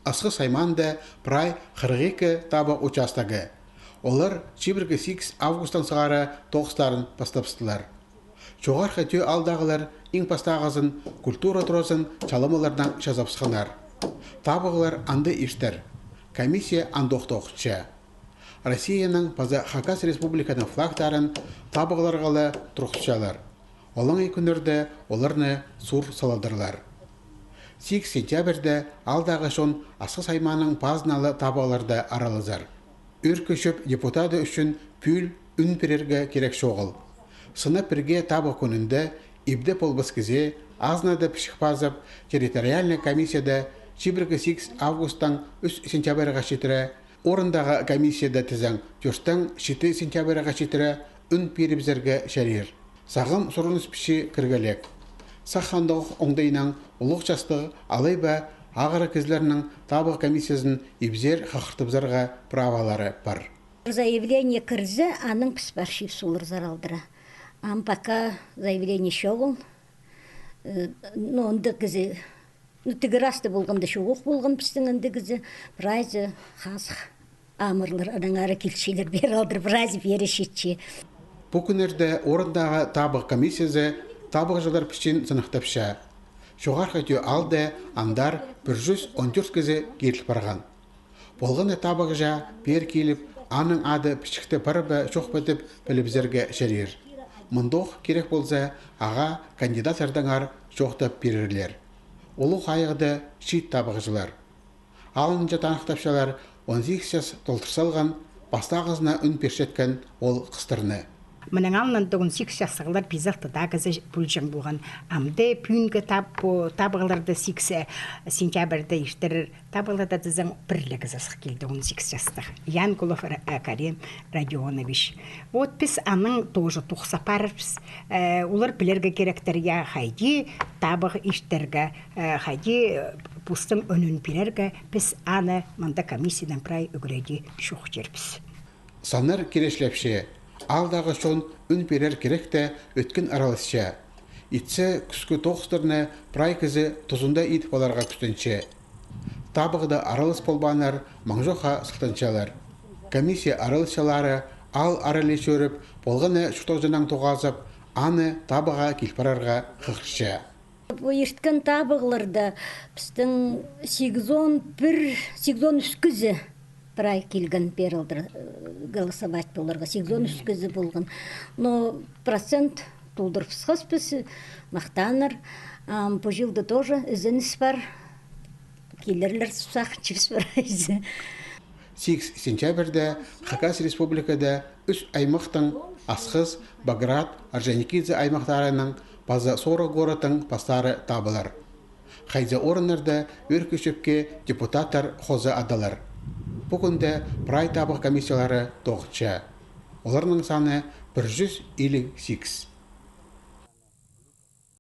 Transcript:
Асқы сайманда прай 42 табы участагы. Олар 28 августан сығары тоғыстарын бастапсытылар. Çoğar xətü aldağılar иң пастағызын культура тұрозын чаламалардан жазапсықанар. Табығылар анды иштер. Комиссия андоқтоқча. Россияның паза Хакас Республиканың флагтарын табығыларғалы тұрқшалар. Олың күндерді оларны сур саладырлар. 8 сентябрьді алдағы шон Асқы сайманың пазналы табығыларды аралызар. Үркішіп депутаты үшін пүл үн перерге керек шоғыл. Сына бірге табы күнінде ибде полбаскізе азнады пішіқпазып территориальный комиссияда 8 августан 3 сентябрьға шетірі, орындағы комиссияда тізің 4 сентябрьға шетірі үн перебізерге шәрер. Сағым сұрыныз піші кіргелек. Сақхандық оңдайынан ұлық жастығы алайба ағыры кезлерінің табы комиссиясын ибзер қақыртыбзарға правалары бар. Заявление кірзі аның піспаршив сулыр заралдыра. Пока заявление шоғыл, онды кізі, тігі расты болғымды шоғық болғым пістің онды кізі, біразы қасық амырлар, адан ары келшелер бер алдыр, біразы бері шетші. Бұл күнерді орындағы табық комиссиясы табық жылдар пішін сынықтапша. Шоғар қайту алды андар 114 кізі келіп барған. Болғаны табық жа бер келіп, аның ады пішікті парыбы шоқ бітіп біліпзерге шәрер. Мұндоқ керек болса, аға кандидаттардыңар жоқтап берерлер. Олу қайығыды шит табығыжылар. Алынынша танықтапшалар 18 жас толтырсалған, бастағызына үн першеткен ол қыстырны. Менің алынан 18 жасығылар пизақты дағызы бүлжің болған. Амды пүнгі табығыларды 8 сентябрьді ештірір. Табығыларды дызың бірлігі засық келді 18 жастық. Янкулов Карим Радионович. Вот біз аның тоже тұқса парырбыз. Олар білерге керектерге хайди табығы ештерге, хайди пұстың өнін берерге біз аны манда комиссиядан прай үгіреді шоқ жербіз. Санар керешлепше. Алдағы шон үн берер керекті өткен аралысша. Итсе күскі тоқыстырны прай кізі тұзында ит боларға күстінші. Табығыда аралыс болбанар маңжоқа сықтанчалар. Комиссия аралысшалары ал аралеш өріп, болғаны шұқтоғжынан тоғазып, аны табыға келпарарға қықырша. Ерткен табығыларда біздің 8-13 күзі прай келген берілдір голосовать боларға 8-13 күзі болған. Но процент толдыр пысқыз біз мақтаныр. По жылды тоже үзініс бар. Келерлер сұсақ чіпс бар айзы. 8 сентябрьді Хакас Республикада үш аймақтың Асқыз, Баграт, Орджоникидзе аймақтарының база сора городың пастары табылар. Хайза орынырды өркішіпке депутаттар қозы адалар. Бүгінде прай табық комиссиялары тоғытша. Оларның саны 158.